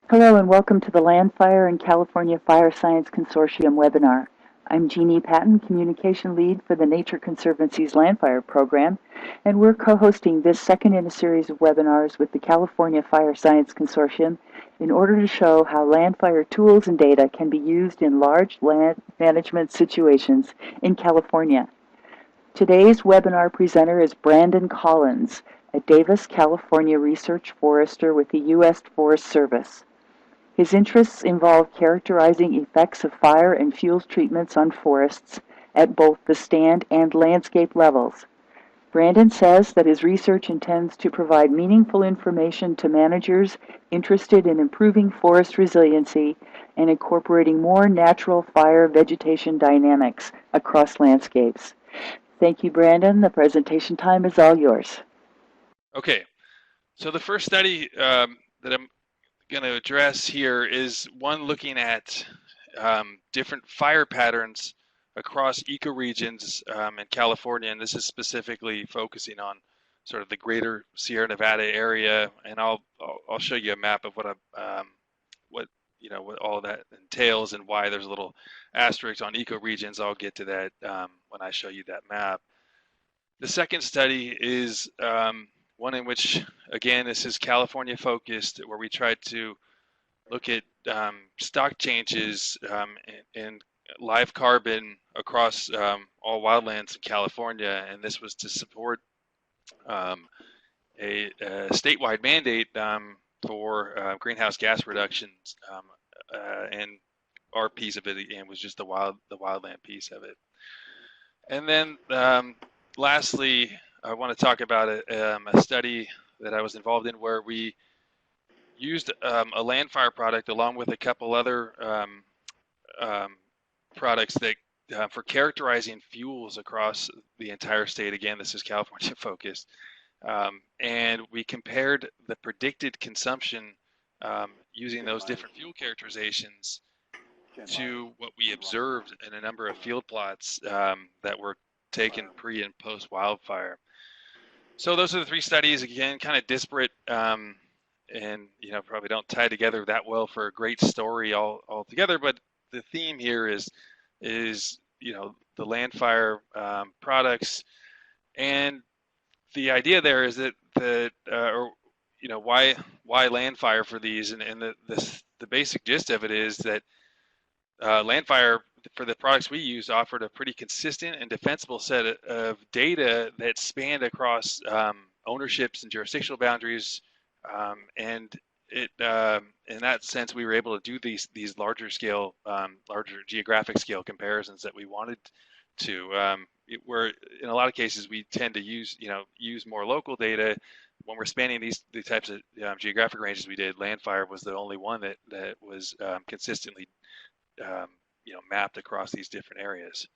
Hello and welcome to the LANDFIRE and California Fire Science Consortium webinar. I'm Jeannie Patton, Communication Lead for the Nature Conservancy's LANDFIRE program, and we're co-hosting this second in a series of webinars with the California Fire Science Consortium in order to show how LANDFIRE tools and data can be used in large land management situations in California. Today's webinar presenter is Brandon Collins, a Davis, California Research Forester with the U.S. Forest Service. His interests involve characterizing effects of fire and fuel treatments on forests at both the stand and landscape levels. Brandon says that his research intends to provide meaningful information to managers interested in improving forest resiliency and incorporating more natural fire vegetation dynamics across landscapes. Thank you, Brandon. The presentation time is all yours. Okay, so the first study that I'm going to address here is one looking at different fire patterns across ecoregions in California, and this is specifically focusing on sort of the greater Sierra Nevada area. And I'll show you a map of what what all that entails and why there's a little asterisk on ecoregions. I'll get to that when I show you that map. The second study is one in which, again, this is California focused, where we tried to look at stock changes in live carbon across all wildlands in California, and this was to support a statewide mandate for greenhouse gas reductions, and our piece of it again was just the wildland piece of it. And then lastly, I want to talk about a study that I was involved in where we used a LANDFIRE product along with a couple other products that for characterizing fuels across the entire state. Again, this is California focused. And we compared the predicted consumption using those different fuel characterizations to what we observed in a number of field plots that were taken pre and post wildfire. So those are the three studies, again, kind of disparate and probably don't tie together that well for a great story all together, but the theme here is the LANDFIRE products, and the idea there is that why LANDFIRE for these, and the basic gist of it is that LANDFIRE for the products we use offered a pretty consistent and defensible set of data that spanned across ownerships and jurisdictional boundaries, and it in that sense we were able to do these larger geographic scale comparisons that we wanted to. Where in a lot of cases we tend to use more local data when we're spanning the types of geographic ranges we did. LANDFIRE was the only one that was consistently mapped across these different areas.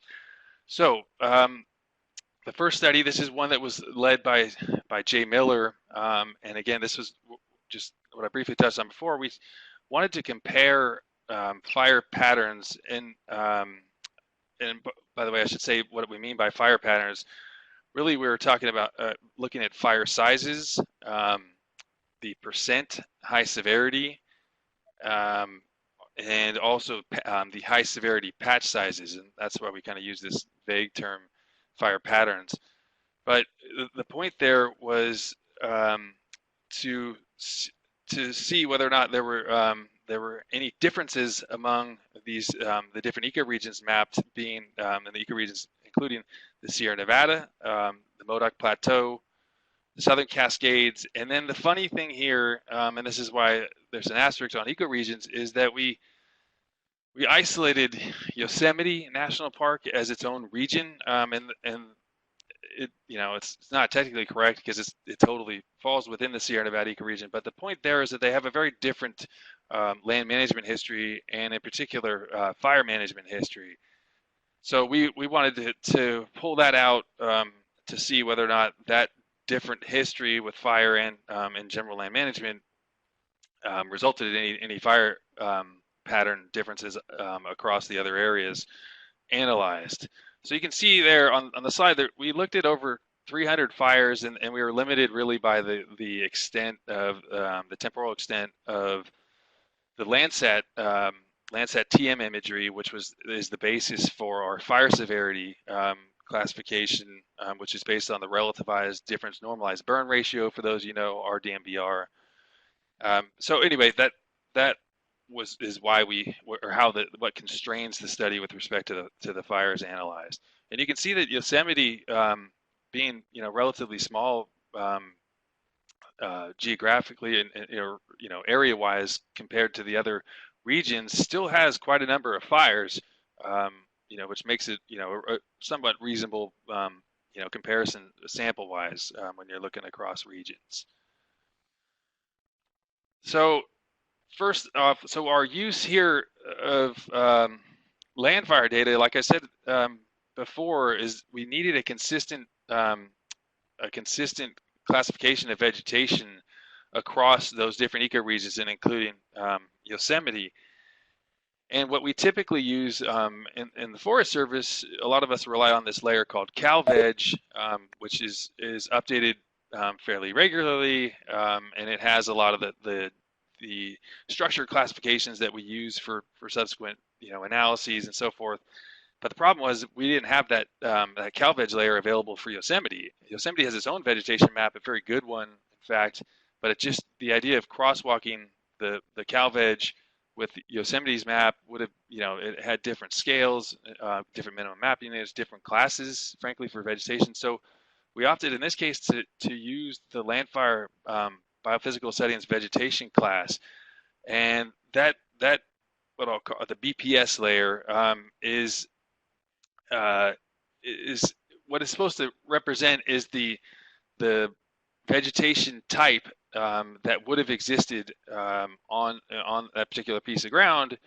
So the first study, this is one that was led by Jay Miller, and again, this was just what I briefly touched on before. We wanted to compare fire patterns, and by the way, I should say what we mean by fire patterns. Really, we were talking about looking at fire sizes, the percent high severity, and also the high severity patch sizes, and that's why we kind of use this vague term fire patterns. But the point there was to see whether or not there were any differences among these the different ecoregions mapped, being in the ecoregions including the Sierra Nevada, the Modoc Plateau, the Southern Cascades, and then the funny thing here, and this is why there's an asterisk on ecoregions, is that we isolated Yosemite National Park as its own region, and it it's not technically correct because it totally falls within the Sierra Nevada ecoregion. But the point there is that they have a very different land management history, and in particular fire management history. So we wanted to pull that out to see whether or not that different history with fire and general land management resulted in any fire pattern differences across the other areas analyzed. So you can see there on the slide that we looked at over 300 fires, and we were limited really by the extent of the temporal extent of the Landsat Landsat TM imagery, which is the basis for our fire severity classification, which is based on the relativized difference normalized burn ratio, for those you know, RDMBR. So anyway, that is why what constrains the study with respect to the fires analyzed. And you can see that Yosemite, being relatively small geographically and area-wise compared to the other regions, still has quite a number of fires, which makes it a somewhat reasonable comparison sample-wise when you're looking across regions. So first off, so our use here of LANDFIRE data, like I said before, is we needed a consistent classification of vegetation across those different ecoregions, and including Yosemite. And what we typically use in the Forest Service, a lot of us rely on this layer called CalVeg, which is updated fairly regularly, and it has a lot of the structured classifications that we use for subsequent analyses and so forth. But the problem was we didn't have that that CalVeg layer available for Yosemite. Yosemite has its own vegetation map, a very good one, in fact. But the idea of crosswalking the CalVeg with Yosemite's map would have, it had different scales, different minimum mapping units, different classes, frankly, for vegetation. So we opted in this case to use the LANDFIRE biophysical settings vegetation class, and that what I'll call the BPS layer is what it's supposed to represent is the vegetation type that would have existed on that particular piece of ground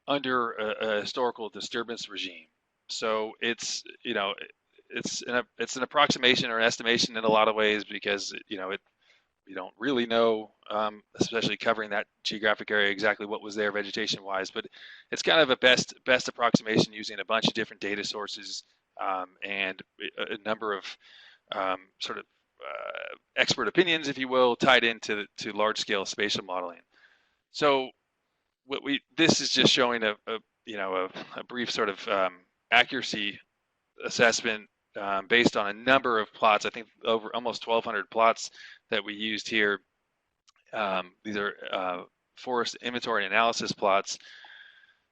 under a historical disturbance regime. So it's it's an approximation or an estimation in a lot of ways, because we don't really know, especially covering that geographic area, exactly what was there vegetation-wise. But it's kind of a best approximation using a bunch of different data sources and a number of expert opinions, if you will, tied into large-scale spatial modeling. So this is just showing a brief sort of accuracy assessment based on a number of plots. I think over almost 1,200 plots that we used here. These are forest inventory analysis plots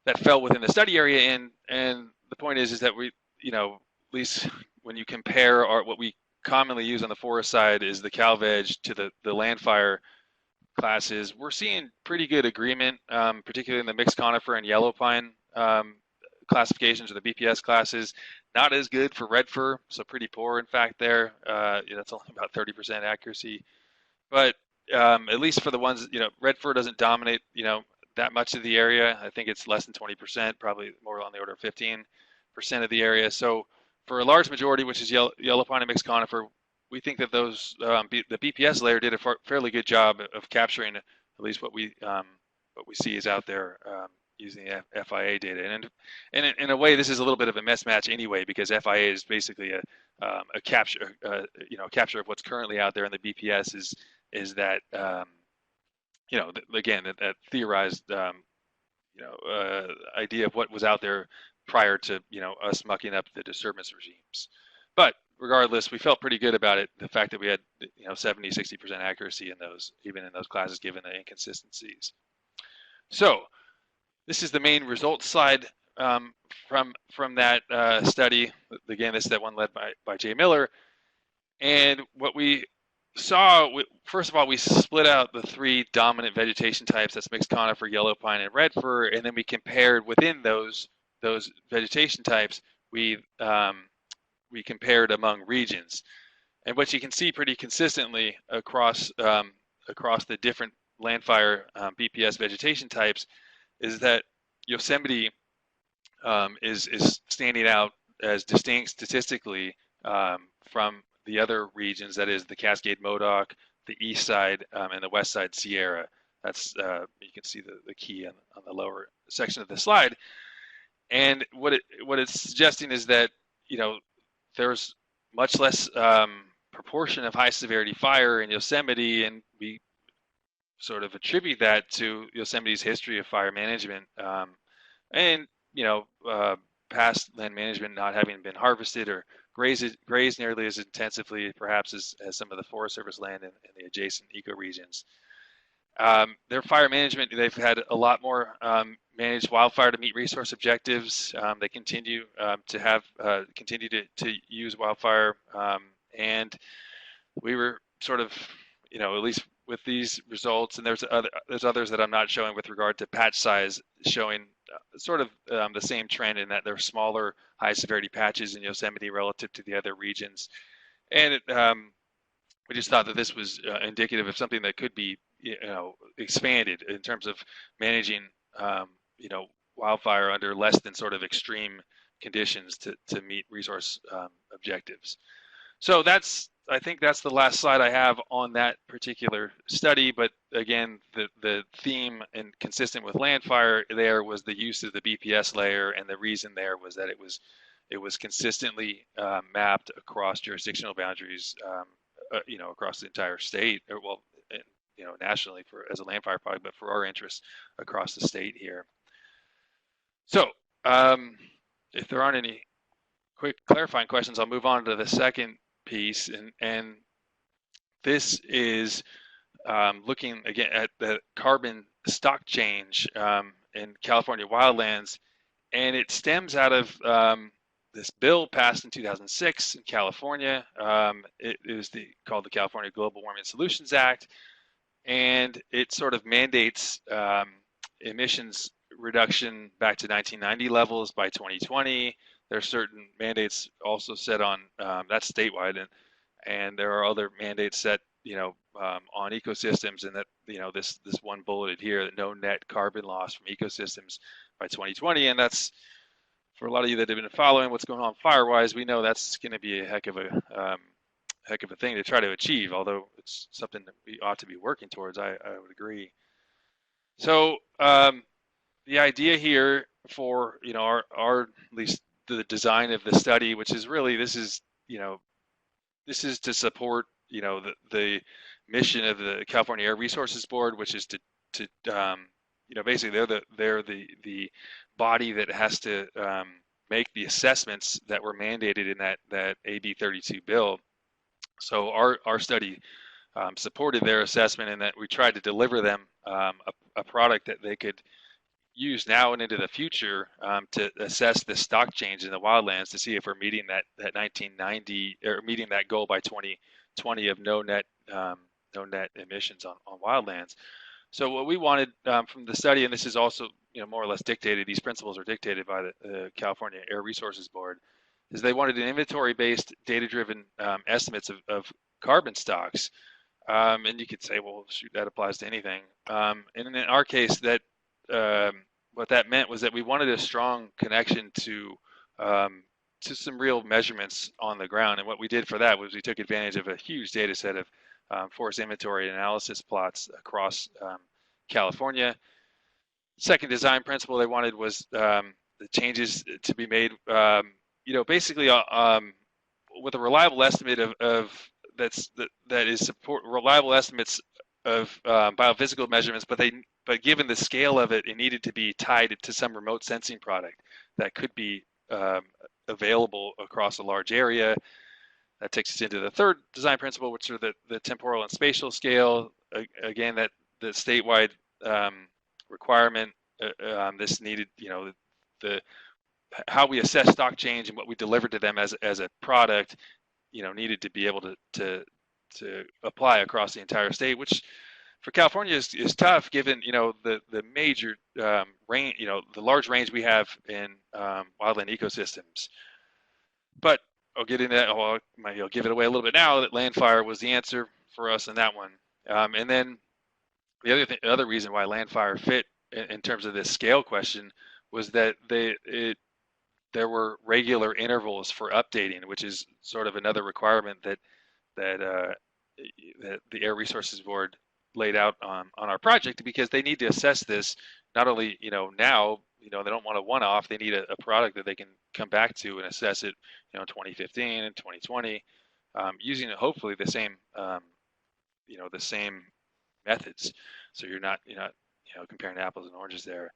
that fell within the study area, and the point is that we, at least when you compare what we commonly use on the forest side is the CalVeg to the LANDFIRE classes, we're seeing pretty good agreement, particularly in the mixed conifer and yellow pine classifications, or the BPS classes. Not as good for red fir, so pretty poor, in fact, there. That's only about 30% accuracy. But at least for the ones, red fir doesn't dominate, that much of the area. I think it's less than 20%, probably more on the order of 15% of the area. So for a large majority, which is yellow pine and mixed conifer, we think that those the BPS layer did a fairly good job of capturing at least what we see is out there using the FIA data. And in a way, this is a little bit of a mismatch anyway, because FIA is basically a capture, capture of what's currently out there, and the BPS is that again, that theorized idea of what was out there prior to us mucking up the disturbance regimes. But regardless, we felt pretty good about it. The fact that we had 70-60% accuracy in those, even in those classes, given the inconsistencies. So this is the main results slide from that study. Again, this is that one led by Jay Miller. And what we saw, first of all, we split out the three dominant vegetation types. That's mixed conifer, yellow pine, and red fir. And then we compared within those vegetation types. We compared among regions. And what you can see pretty consistently across the different LANDFIRE BPS vegetation types is that Yosemite is standing out as distinct statistically from the other regions, that is the Cascade Modoc, the east side, and the west side Sierra. That's you can see the key on the lower section of the slide. And what it's suggesting is that there's much less proportion of high severity fire in Yosemite, and we sort of attribute that to Yosemite's history of fire management, and past land management not having been harvested or grazed nearly as intensively, perhaps as some of the Forest Service land in the adjacent ecoregions. Their fire management, they've had a lot more managed wildfire to meet resource objectives. They continue to use wildfire, and we were sort of, at least with these results, and there's others that I'm not showing with regard to patch size, showing sort of the same trend in that there are smaller, high severity patches in Yosemite relative to the other regions, and we just thought that this was indicative of something that could be, expanded in terms of managing, wildfire under less than sort of extreme conditions to meet resource objectives. So I think that's the last slide I have on that particular study. But again, the theme and consistent with LANDFIRE there was the use of the BPS layer, and the reason there was that it was consistently mapped across jurisdictional boundaries, across the entire state, or nationally as a LANDFIRE project, but for our interests across the state here. So if there aren't any quick clarifying questions, I'll move on to the second piece, and this is looking again at the carbon stock change in California wildlands, and it stems out of this bill passed in 2006 in California. It was called the California Global Warming Solutions Act, and it sort of mandates emissions reduction back to 1990 levels by 2020. There are certain mandates also set on that's statewide, and there are other mandates set on ecosystems, and that this one bulleted here, that no net carbon loss from ecosystems by 2020, and that's, for a lot of you that have been following what's going on fire-wise, we know that's going to be a heck of a thing to try to achieve, although it's something that we ought to be working towards. I would agree. So the idea here for our at least the design of the study, which is really this is to support the mission of the California Air Resources Board, which is to basically they're the body that has to make the assessments that were mandated in that AB 32 bill. So our study supported their assessment, in that we tried to deliver them a product that they could use now and into the future to assess the stock change in the wildlands, to see if we're meeting that 1990 or meeting that goal by 2020 of no net emissions on wildlands. So what we wanted from the study, and this is also more or less dictated, these principles are dictated by the California Air Resources Board, is they wanted an inventory-based, data-driven estimates of carbon stocks. And you could say, well, shoot, that applies to anything. And in our case, that what that meant was that we wanted a strong connection to some real measurements on the ground. And what we did for that was we took advantage of a huge data set of forest inventory and analysis plots across California. Second design principle they wanted was the changes to be made, basically with a reliable estimate reliable estimates of biophysical measurements, but given the scale of it, it needed to be tied to some remote sensing product that could be available across a large area. That takes us into the third design principle, which are the temporal and spatial scale. Again, that the statewide requirement. This needed, how we assess stock change and what we delivered to them as a product, needed to be able to apply across the entire state, which for California is tough, given the major range, the large range we have in wildland ecosystems. But I'll get into that. I'll give it away a little bit now, that LANDFIRE was the answer for us in that one. And then the other reason why LANDFIRE fit in terms of this scale question was that there were regular intervals for updating, which is sort of another requirement that the Air Resources Board laid out on our project, because they need to assess this not only now, they don't want a one-off, they need a product that they can come back to and assess it in 2015 and 2020, using hopefully the same methods. So you're not comparing apples and oranges there.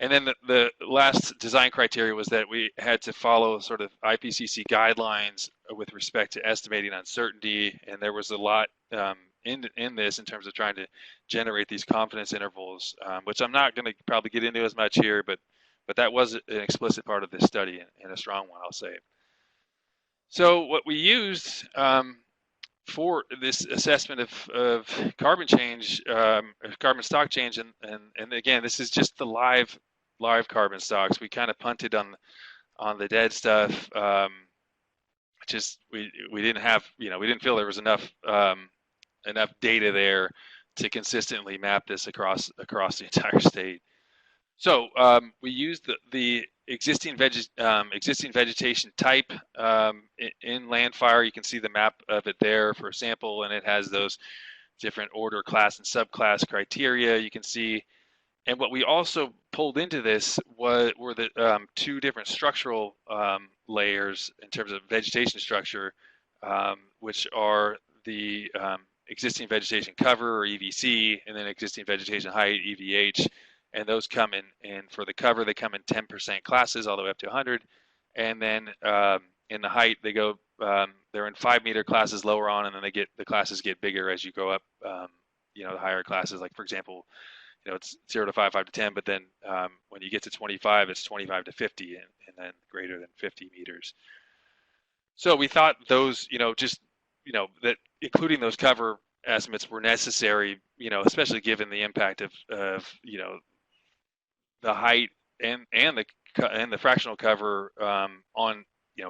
And then the last design criteria was that we had to follow sort of IPCC guidelines with respect to estimating uncertainty, and there was a lot in this in terms of trying to generate these confidence intervals, which I'm not going to probably get into as much here, but that was an explicit part of this study, and a strong one, I'll say. So what we used for this assessment of carbon change, carbon stock change, and again, this is just the live carbon stocks. We kind of punted on the dead stuff. Just we didn't have, we didn't feel there was enough data there to consistently map this across the entire state. So we used the existing vegetation type in LANDFIRE. You can see the map of it there for a sample, and it has those different order, class, and subclass criteria. You can see, and what we also pulled into this were the two different structural layers in terms of vegetation structure, which are the existing vegetation cover, or EVC, and then existing vegetation height, EVH. And those come in for the cover, they come in 10% classes all the way up to 100. And then in the height, they go, they're in 5-meter classes lower on, and then the classes get bigger as you go up, the higher classes. Like, for example, it's 0 to 5, 5 to 10, but then when you get to 25, it's 25 to 50, and then greater than 50 meters. So we thought those, that including those cover estimates were necessary, especially given the impact of the height and the fractional cover on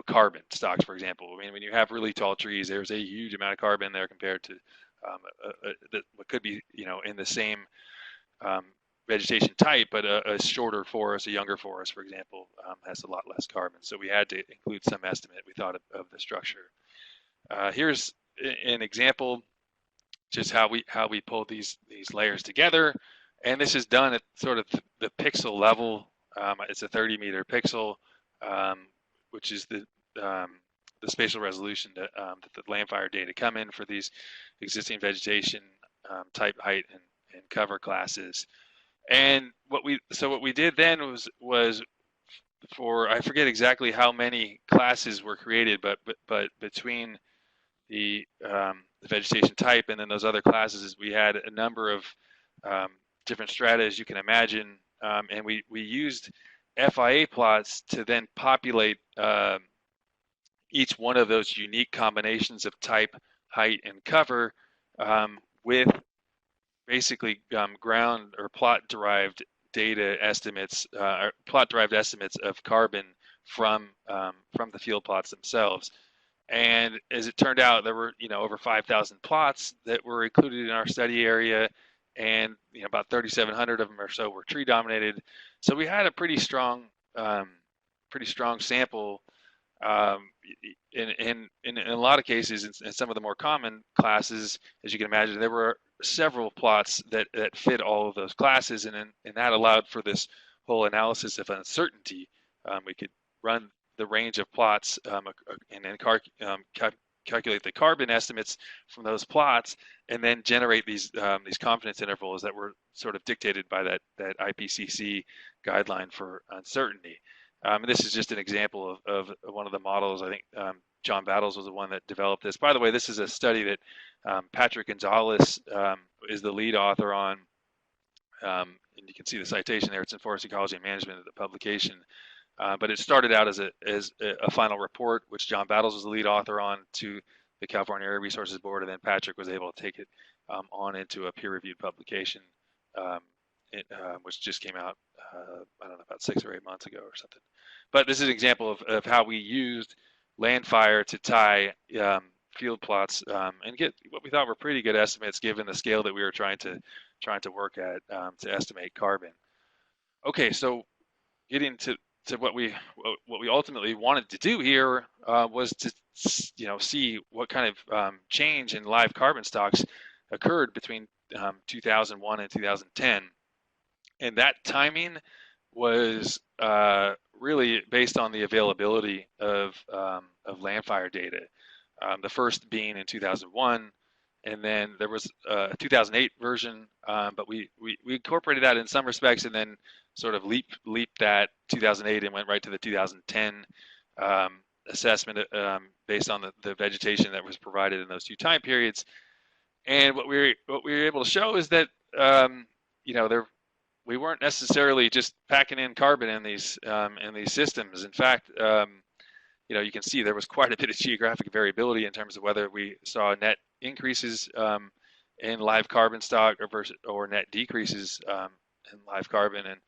carbon stocks, for example. I mean, when you have really tall trees, there's a huge amount of carbon there compared to what could be in the same vegetation type, but a shorter forest, a younger forest, for example, has a lot less carbon. So we had to include some estimate, we thought, of the structure. Here's an example, just how we pull these layers together. And this is done at sort of the pixel level. It's a 30-meter pixel, which is the spatial resolution that the LANDFIRE data come in for these existing vegetation type, height, and cover classes. And what we did then was for, I forget exactly how many classes were created, but between the vegetation type and then those other classes, we had a number of different strata, as you can imagine, and we used FIA plots to then populate each one of those unique combinations of type, height, and cover with basically ground or plot-derived data estimates, or plot-derived estimates of carbon from the field plots themselves. And as it turned out, there were over 5,000 plots that were included in our study area, and about 3,700 of them or so were tree dominated. So we had a pretty strong sample. In a lot of cases, in some of the more common classes, as you can imagine, there were several plots that fit all of those classes, and that allowed for this whole analysis of uncertainty. We could run the range of plots and then calculate the carbon estimates from those plots, and then generate these confidence intervals that were sort of dictated by that IPCC guideline for uncertainty. And this is just an example of one of the models. I think John Battles was the one that developed this. By the way, this is a study that Patrick Gonzalez is the lead author on, and you can see the citation there. It's in Forest Ecology and Management of the publication. But it started out as a final report, which John Battles was the lead author on, to the California Area Resources Board, and then Patrick was able to take it on into a peer-reviewed publication, which just came out, I don't know, about 6 or 8 months ago or something. But this is an example of how we used LANDFIRE to tie field plots and get what we thought were pretty good estimates given the scale that we were trying to work at to estimate carbon. Okay, so getting to what we ultimately wanted to do here was to see what kind of change in live carbon stocks occurred between 2001 and 2010, and that timing was really based on the availability of LANDFIRE data. The first being in 2001, and then there was a 2008 version, but we incorporated that in some respects, and then sort of leaped that 2008 and went right to the 2010 assessment based on the vegetation that was provided in those two time periods. And what we were able to show is that we weren't necessarily just packing in carbon in these systems. In fact, you can see there was quite a bit of geographic variability in terms of whether we saw net increases in live carbon stock or net decreases in live carbon. And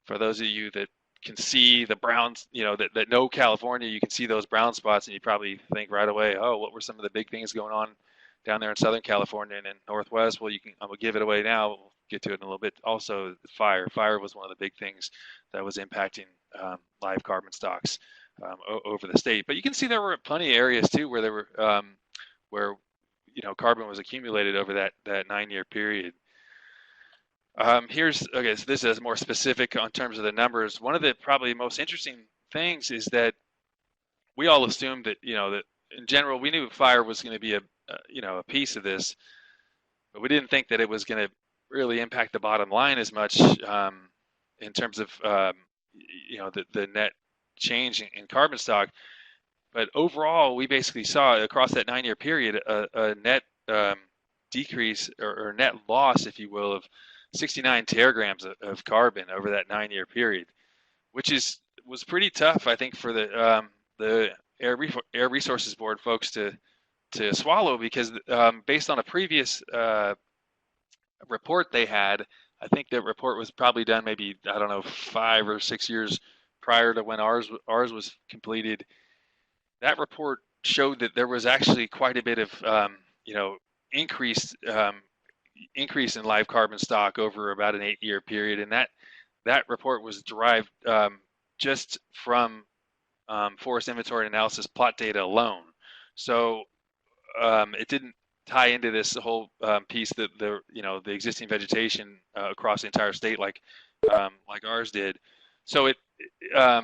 for those of you that can see the browns, that know California, you can see those brown spots, and you probably think right away, oh, what were some of the big things going on down there in Southern California and in Northwest? Well, I'm gonna give it away now. We'll get to it in a little bit. Also, fire. Fire was one of the big things that was impacting live carbon stocks over the state. But you can see there were plenty of areas too where there were where carbon was accumulated over that 9-year period. Okay, so this is more specific on terms of the numbers. One of the probably most interesting things is that we all assumed that that in general we knew fire was going to be a piece of this, but we didn't think that it was going to really impact the bottom line as much in terms of the net change in carbon stock. But overall, we basically saw across that 9-year period a net decrease or net loss, if you will, of 69 teragrams of carbon over that 9-year period, which was pretty tough, I think, for the Air Resources Board folks to swallow, because based on a previous report they had, I think that report was probably done maybe, I don't know, 5 or 6 years prior to when ours was completed. That report showed that there was actually quite a bit of increase in live carbon stock over about an 8-year period, and that report was derived just from forest inventory and analysis plot data alone. So it didn't tie into this whole piece that the existing vegetation across the entire state like ours did. So I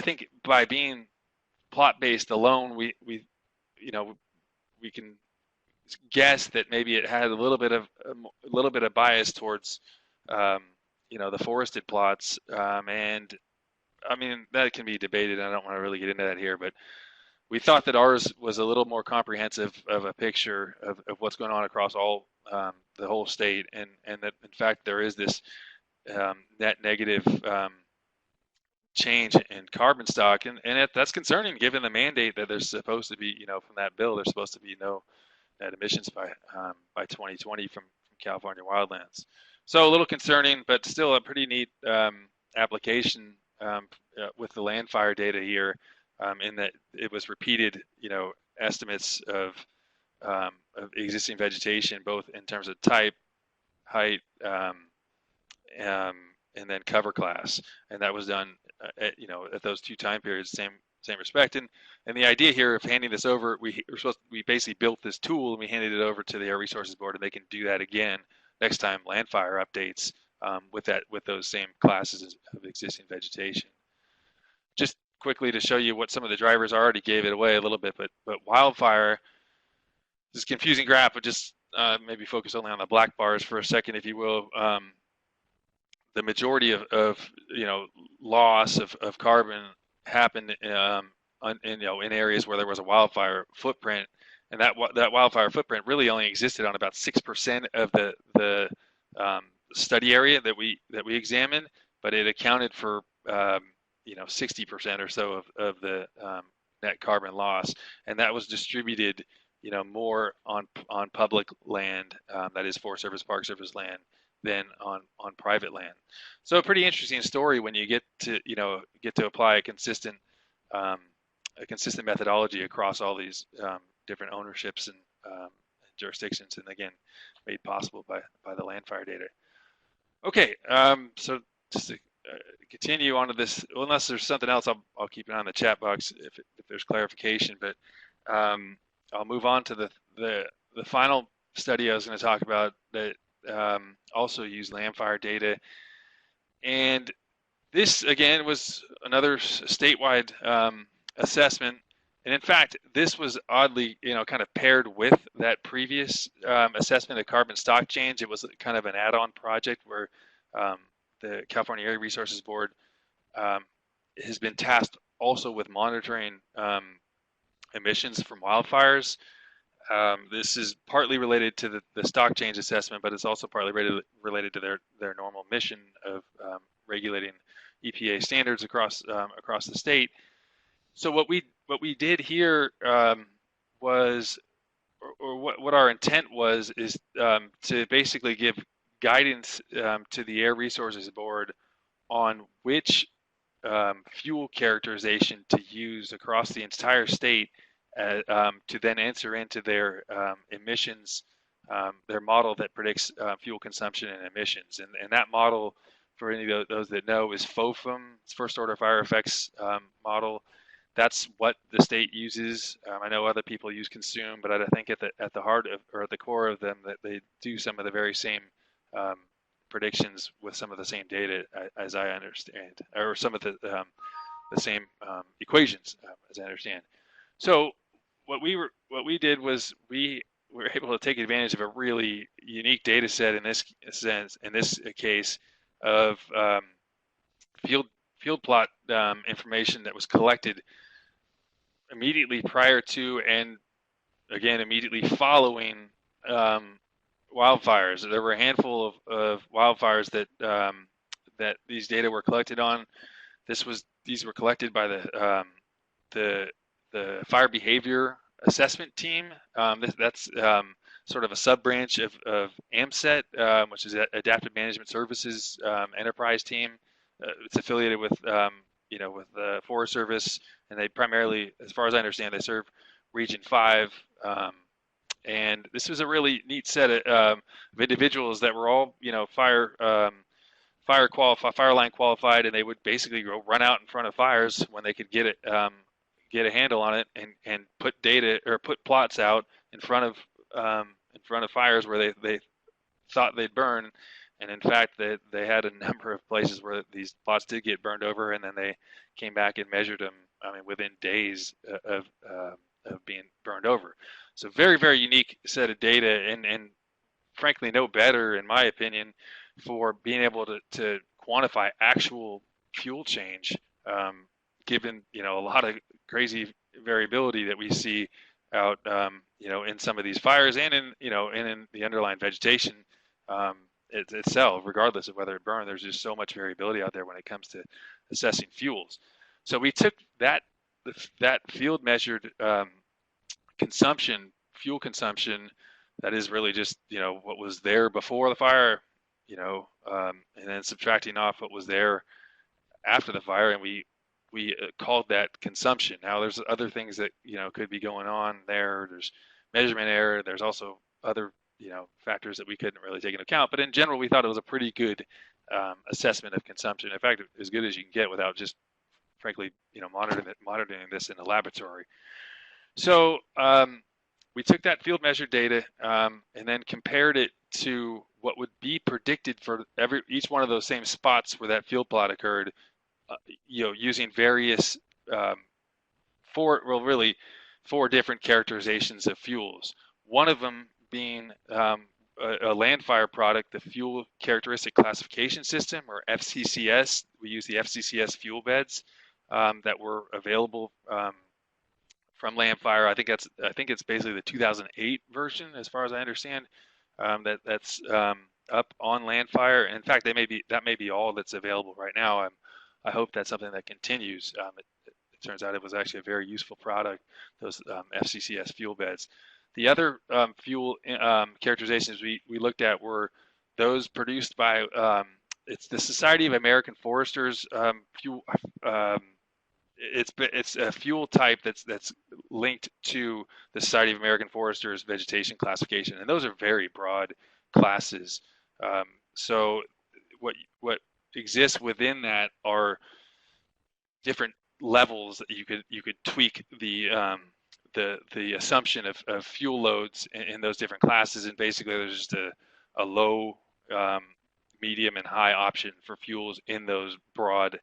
think by being plot based alone, we can guess that maybe it had a little bit of bias towards the forested plots, and I mean that can be debated. I don't want to really get into that here, but we thought that ours was a little more comprehensive of a picture of what's going on across all the whole state, and that in fact there is this net negative change in carbon stock, and that's concerning given the mandate that there's supposed to be, from that bill, there's supposed to be no net emissions by 2020 from California wildlands. So a little concerning, but still a pretty neat application with the LANDFIRE data here, in that it was repeated, estimates of existing vegetation, both in terms of type, height, and then cover class, and that was done at those two time periods, same respect. And the idea here of handing this over, we basically built this tool and we handed it over to the Air Resources Board, and they can do that again next time LANDFIRE updates with those same classes of existing vegetation. Just quickly to show you what some of the drivers are, already gave it away a little bit, but wildfire, this is a confusing graph, but just maybe focus only on the black bars for a second, if you will. The majority of loss of carbon happened in areas where there was a wildfire footprint, and that wildfire footprint really only existed on about 6% of the study area that we examined, but it accounted for 60% or so of the net carbon loss, and that was distributed more on public land, that is Forest Service, Park Service land, than on private land. So a pretty interesting story when you get to apply a consistent methodology across all these different ownerships and jurisdictions, and again made possible by the LANDFIRE data. Okay, so just to continue on to this, unless there's something else, I'll keep it on the chat box if there's clarification, but I'll move on to the final study I was going to talk about that also used LANDFIRE data, and this again was another statewide assessment, And in fact, this was oddly, kind of paired with that previous assessment of carbon stock change. It was kind of an add-on project where um, the California Area Resources Board um, has been tasked also with monitoring emissions from wildfires. This is partly related to the stock change assessment, but it's also partly related to their normal mission of regulating EPA standards across the state. So what we did here was, or what our intent was, is to basically give guidance to the Air Resources Board on which fuel characterization to use across the entire state to then enter into their emissions, their model that predicts fuel consumption and emissions. And that model, for any of those that know, is FOFM, it's First Order Fire Effects model. That's what the state uses. I know other people use Consume, but I think at the heart of, or at the core of them, that they do some of the very same predictions with some of the same data, as I understand, or some of the same equations, as I understand. So what we did was we were able to take advantage of a really unique data set in this case of field plot information that was collected immediately prior to, and again immediately following wildfires. There were a handful of wildfires that these data were collected on. These were collected by the fire behavior assessment team. That's sort of a sub branch of AMSET, which is Adaptive Management Services enterprise team. It's affiliated with with the Forest Service, and they primarily, as far as I understand, they serve Region 5. And this was a really neat set of individuals that were all, fire line qualified, and they would basically go run out in front of fires when they could get a handle on it, and put data, or put plots out in front of fires where they thought they'd burn. And in fact, they had a number of places where these plots did get burned over, and then they came back and measured them, within days of being burned over. So very, very unique set of data, and frankly, no better, in my opinion, for being able to quantify actual fuel change, given, a lot of crazy variability that we see out, in some of these fires, and in the underlying vegetation itself, regardless of whether it burned. There's just so much variability out there when it comes to assessing fuels. So we took that field measured fuel consumption, that is really just what was there before the fire, and then subtracting off what was there after the fire, and we called that consumption. Now there's other things that could be going on there. There's measurement error. There's also other factors that we couldn't really take into account. But in general, we thought it was a pretty good assessment of consumption. In fact, as good as you can get without just, frankly, monitoring this in the laboratory. So we took that field measured data and then compared it to what would be predicted for each one of those same spots where that field plot occurred, using various four different characterizations of fuels. One of them being a LANDFIRE product, the Fuel Characteristic Classification System, or FCCS. We use the FCCS fuel beds that were available from LANDFIRE. I think it's basically the 2008 version, as far as I understand. That's up on LANDFIRE. And in fact, that may be all that's available right now. I hope that's something that continues. It turns out it was actually a very useful product, those FCCS fuel beds. The other fuel characterizations we looked at were those produced by it's the Society of American Foresters fuel. It's a fuel type that's linked to the Society of American Foresters vegetation classification, and those are very broad classes. So what exists within that are different levels that you could tweak the assumption of fuel loads in those different classes, and basically there's just a low, medium, and high option for fuels in those broad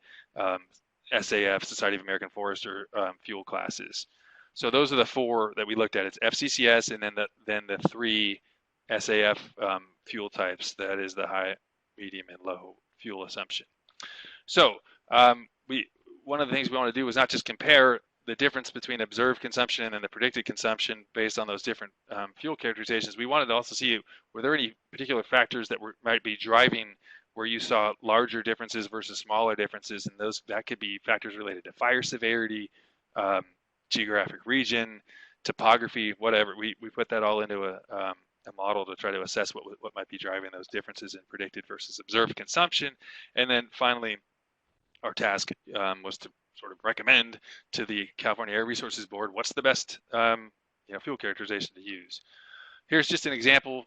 SAF, Society of American Forester, fuel classes. So those are the four that we looked at. It's FCCS and then the three SAF fuel types. That is the high, medium, and low fuel assumption. So one of the things we want to do is not just compare the difference between observed consumption and the predicted consumption based on those different fuel characterizations. We wanted to also see, were there any particular factors that might be driving where you saw larger differences versus smaller differences, and that could be factors related to fire severity, geographic region, topography, whatever. We put that all into a model to try to assess what might be driving those differences in predicted versus observed consumption. And then finally, our task was to sort of recommend to the California Air Resources Board what's the best fuel characterization to use. Here's just an example.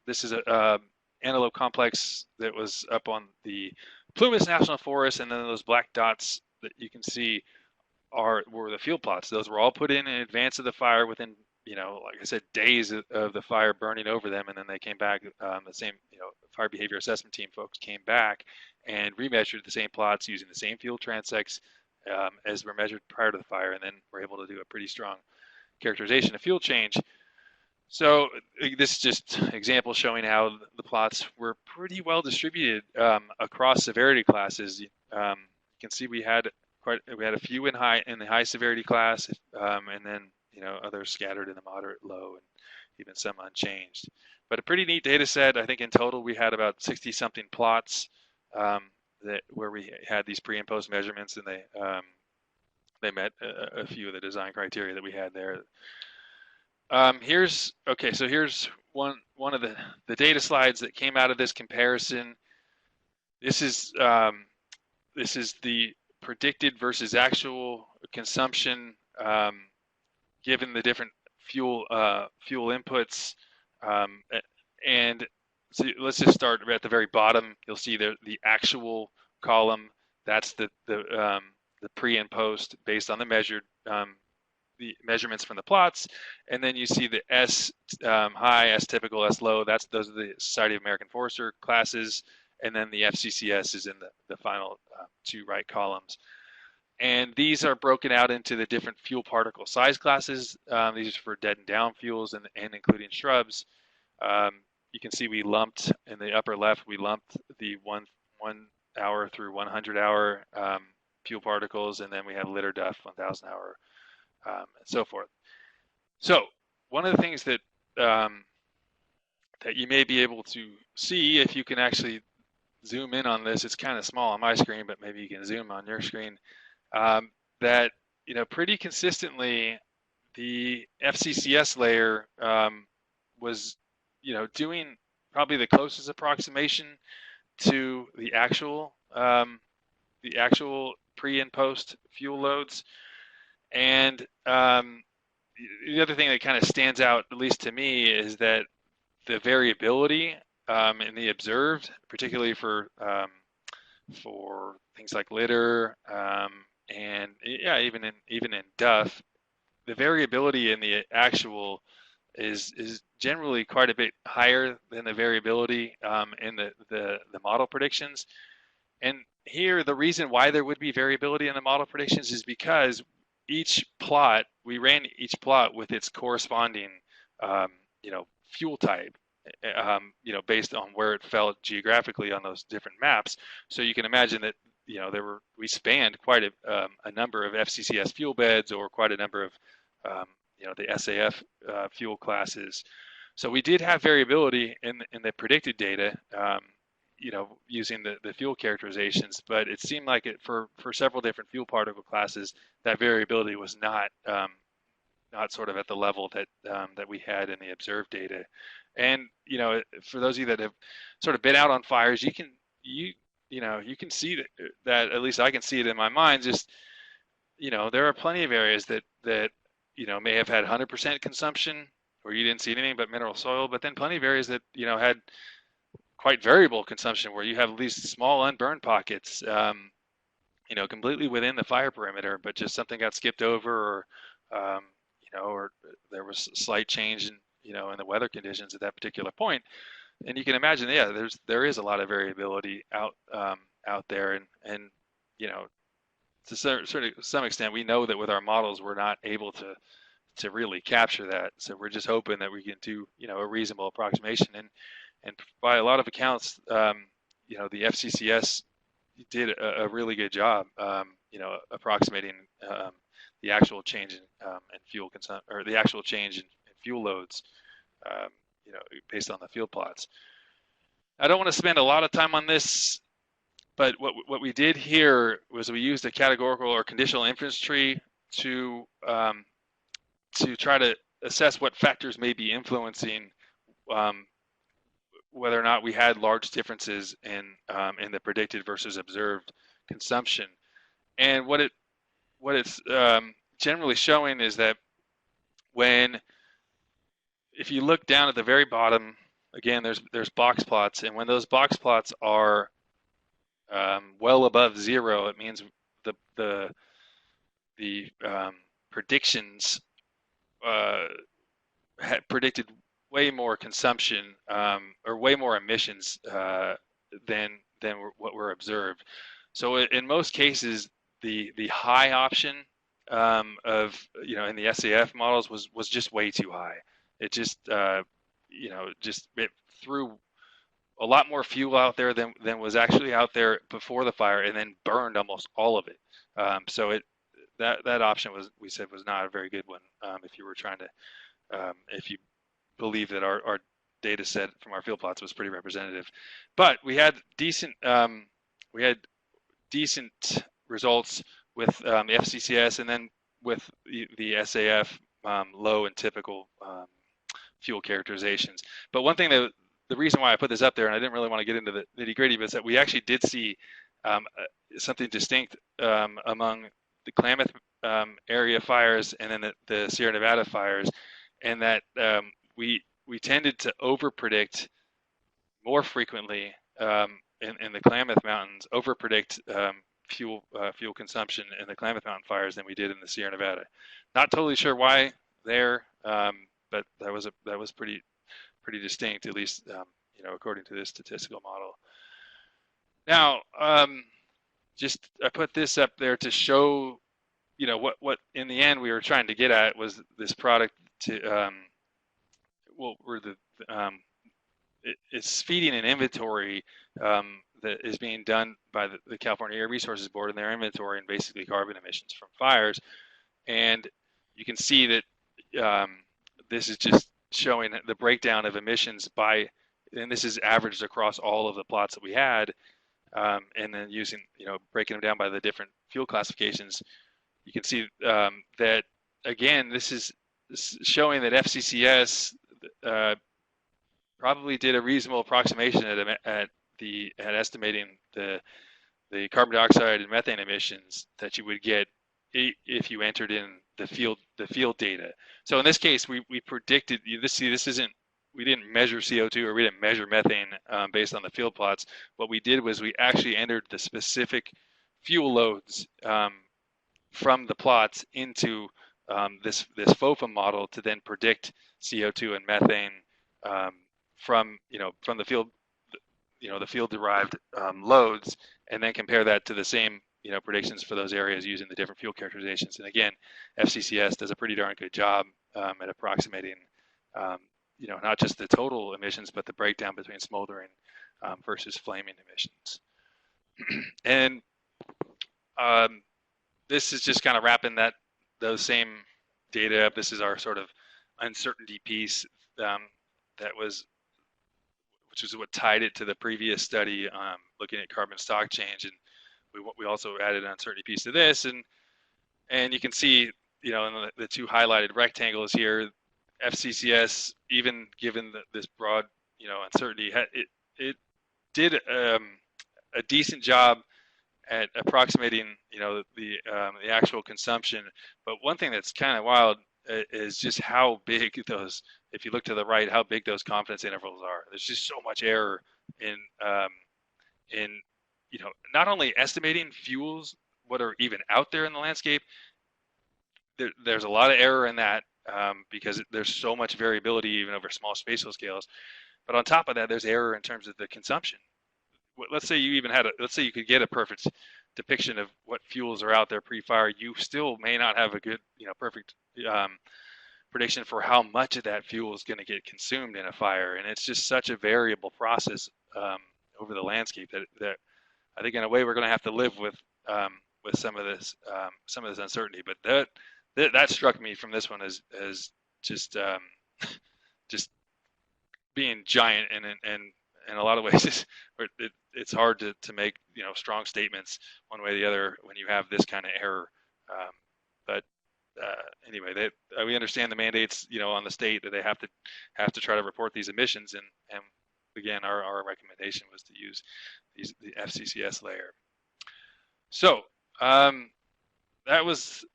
This is a Antelope Complex that was up on the Plumas National Forest, and then those black dots that you can see were the field plots. Those were all put in advance of the fire within, like I said, days of the fire burning over them, and then they came back. The same, fire behavior assessment team folks came back and remeasured the same plots using the same fuel transects as were measured prior to the fire, and then we're able to do a pretty strong characterization of fuel change. So this is just an example showing how the plots were pretty well distributed across severity classes. You can see we had a few in the high severity class, and then others scattered in the moderate, low, and even some unchanged. But a pretty neat data set. I think in total we had about 60-something plots where we had these pre and post measurements, and they met a few of the design criteria that we had there. Here's one of the data slides that came out of this comparison. This is the predicted versus actual consumption given the different fuel inputs, and so let's just start at the very bottom. You'll see the actual column. That's the pre and post based on the the measurements from the plots, and then you see the S high, S typical, S low. Those are the Society of American Forester classes, and then the FCCS is in the final two right columns. And these are broken out into the different fuel particle size classes. These are for dead and down fuels and including shrubs. You can see we lumped in the upper left, we lumped the 1 hour through 100 hour fuel particles, and then we have liter duff 1000 hour and so forth. So one of the things that that you may be able to see if you can actually zoom in on this, it's kind of small on my screen, but maybe you can zoom on your screen, that pretty consistently the FCCS layer was doing probably the closest approximation to the actual pre and post fuel loads. And the other thing that kind of stands out, at least to me, is that the variability in the observed, particularly for things like litter and even in duff, the variability in the actual is generally quite a bit higher than the variability in the model predictions. And here, the reason why there would be variability in the model predictions is because we ran each plot with its corresponding fuel type, based on where it fell geographically on those different maps. So you can imagine that we spanned quite a number of FCCS fuel beds, or quite a number of the SAF fuel classes. So we did have variability in the predicted data, using the fuel characterizations, but it seemed like for several different fuel particle classes, that variability was not sort of at the level that we had in the observed data. And for those of you that have sort of been out on fires, you can see that at least I can see it in my mind. Just there are plenty of areas that may have had 100% consumption where you didn't see anything but mineral soil, but then plenty of areas that had quite variable consumption where you have at least small unburned pockets, completely within the fire perimeter, but just something got skipped over, or there was a slight change in the weather conditions at that particular point. And you can imagine, there is a lot of variability out there, and to some extent, we know that with our models, we're not able to really capture that. So we're just hoping that we can do, a reasonable approximation. And by a lot of accounts, the FCCS did a really good job, approximating the actual change in fuel consumption, or the actual change in fuel loads, um, based on the field plots. I don't want to spend a lot of time on this, but what we did here was we used a categorical or conditional inference tree to try to assess what factors may be influencing whether or not we had large differences in the predicted versus observed consumption. And what it's generally showing is that if you look down at the very bottom, again, there's box plots, and when those box plots are well above zero, it means the predictions had predicted way more consumption or way more emissions than what were observed. So in most cases, the high option of in the SAF models was just way too high. It just it threw a lot more fuel out there than was actually out there before the fire, and then burned almost all of it. So that option we said was not a very good one if you were trying to if you believe that our data set from our field plots was pretty representative. But we had decent results with the FCCS, and then with the SAF low and typical fuel characterizations. But one thing the reason why I put this up there, and I didn't really want to get into the nitty-gritty, but is that we actually did see something distinct among the Klamath area fires and then the Sierra Nevada fires, and that we tended to overpredict more frequently in the Klamath Mountains, overpredict fuel consumption in the Klamath Mountain fires than we did in the Sierra Nevada. Not totally sure why there, but that was pretty distinct, at least according to this statistical model. Now, I put this up there to show what in the end we were trying to get at was this product to it's feeding an inventory that is being done by the California Air Resources Board in their inventory and basically carbon emissions from fires. And you can see that this is just showing the breakdown of emissions and this is averaged across all of the plots that we had, and then using, breaking them down by the different fuel classifications. You can see that, again, this is showing that FCCS probably did a reasonable approximation at estimating the carbon dioxide and methane emissions that you would get if you entered in the field data. So in this case, we predicted this isn't, we didn't measure CO2 or we didn't measure methane based on the field plots. What we did was we actually entered the specific fuel loads from the plots into this FOFA model to then predict CO2 and methane from the field, the field derived loads, and then compare that to the same predictions for those areas using the different fuel characterizations. And again, FCCS does a pretty darn good job at approximating not just the total emissions, but the breakdown between smoldering versus flaming emissions. And this is just kind of wrapping those same data up. This is our sort of uncertainty piece which is what tied it to the previous study looking at carbon stock change. And we also added an uncertainty piece to this, and you can see in the two highlighted rectangles here, FCCS, even given this broad uncertainty, it did a decent job at approximating the actual consumption. But one thing that's kind of wild is just how big those, if you look to the right, how big those confidence intervals are. There's just so much error in not only estimating fuels what are even out there in the landscape. There's a lot of error in that because there's so much variability even over small spatial scales. But on top of that, there's error in terms of the consumption. Let's say you even let's say you could get a perfect depiction of what fuels are out there pre-fire, you still may not have a good, perfect prediction for how much of that fuel is going to get consumed in a fire. And it's just such a variable process over the landscape that I think in a way we're going to have to live with some of this uncertainty. But that struck me from this one as just just being giant, and in a lot of ways it's hard to make strong statements one way or the other when you have this kind of error. But anyway, we understand the mandates on the state that they have to try to report these emissions, and again our recommendation was to use the FCCS layer. So that was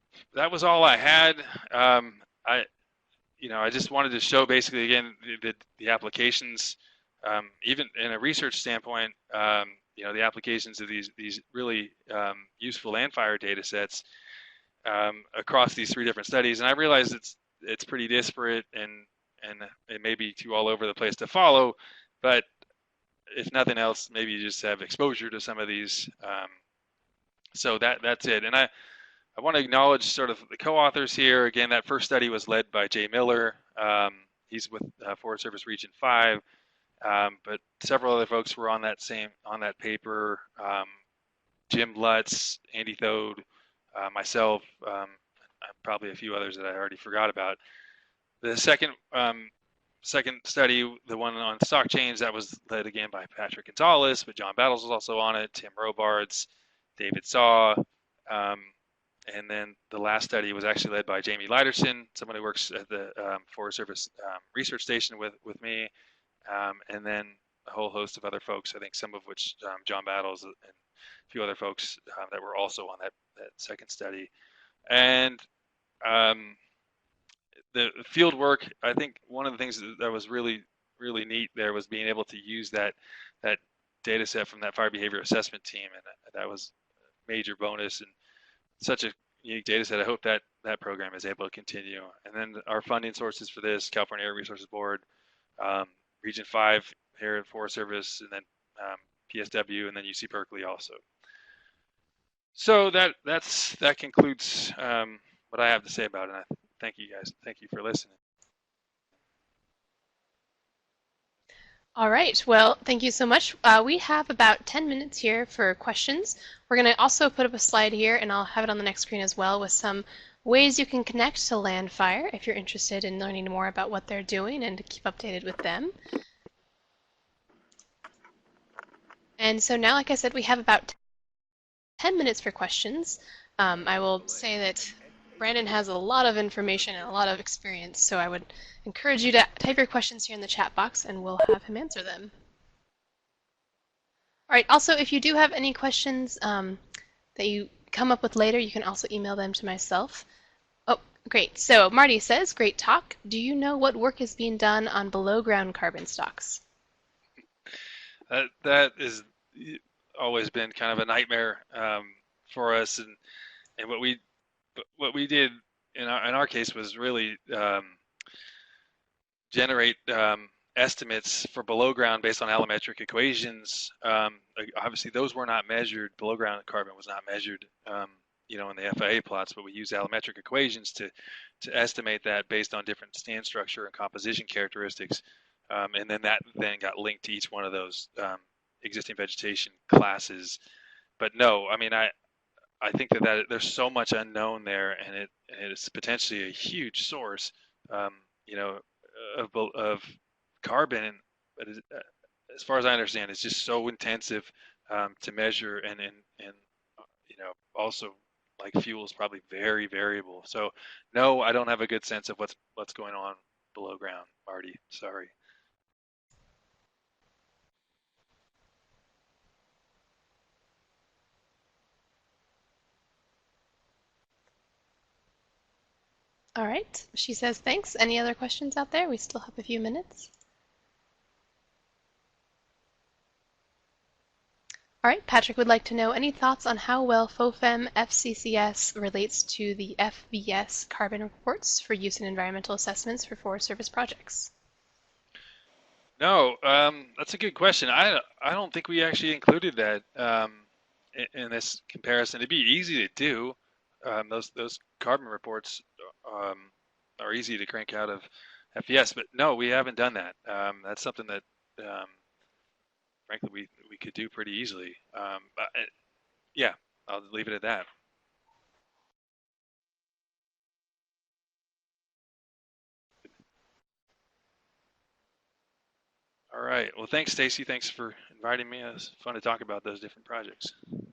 all I had. I just wanted to show basically again the applications, even in a research standpoint, the applications of these really useful LANDFIRE data sets across these 3 different studies. And I realize it's pretty disparate and it may be too all over the place to follow, but if nothing else, maybe you just have exposure to some of these. So that's it. And I want to acknowledge sort of the co-authors here. Again, that first study was led by Jay Miller. He's with Forest Service Region 5, but several other folks were on that paper. Jim Lutz, Andy Thode, myself, probably a few others that I already forgot about. The second study, the one on stock change, that was led again by Patrick Gonzalez, but John Battles was also on it, Tim Robards, David Saw, and then the last study was actually led by Jamie Leiderson, someone who works at the Forest Service Research Station with me, and then a whole host of other folks, I think some of which John Battles and a few other folks that were also on that second study. And the field work, I think one of the things that was really, really neat there was being able to use that data set from that fire behavior assessment team, and that was a major bonus and such a unique data set. I hope that program is able to continue. And then our funding sources for this, California Air Resources Board, Region 5 here at Forest Service, and then PSW, and then UC Berkeley also. So that concludes what I have to say about it. And I thank you guys. Thank you for listening. All right, well, thank you so much. We have about 10 minutes here for questions. We're going to also put up a slide here, and I'll have it on the next screen as well, with some ways you can connect to LANDFIRE if you're interested in learning more about what they're doing and to keep updated with them. And so now, like I said, we have about 10 minutes for questions. I will say that Brandon has a lot of information and a lot of experience, so I would encourage you to type your questions here in the chat box and we'll have him answer them. All right, also, if you do have any questions that you come up with later, you can also email them to myself. Oh, great. So Marty says, great talk. Do you know what work is being done on below ground carbon stocks? That has always been kind of a nightmare for us, and what we did in our case was really generate estimates for below ground based on allometric equations. Obviously, those were not measured. Below ground carbon was not measured, in the FIA plots, but we used allometric equations to estimate that based on different stand structure and composition characteristics, and then that got linked to each one of those existing vegetation classes. But no, I mean, I think that there's so much unknown there, and it is potentially a huge source, of carbon. But as far as I understand, it's just so intensive to measure, and also like fuel is probably very variable. So no, I don't have a good sense of what's going on below ground, Marty. Sorry. All right, she says thanks. Any other questions out there? We still have a few minutes. All right, Patrick would like to know any thoughts on how well FOFEM FCCS relates to the FBS carbon reports for use in environmental assessments for Forest Service projects. No, that's a good question. I don't think we actually included that in this comparison. It'd be easy to do. Those carbon reports um, are easy to crank out of FES, but no, we haven't done that. That's something that frankly we could do pretty easily. Yeah, I'll leave it at that. All right. Well, thanks, Stacy. Thanks for inviting me. It was fun to talk about those different projects.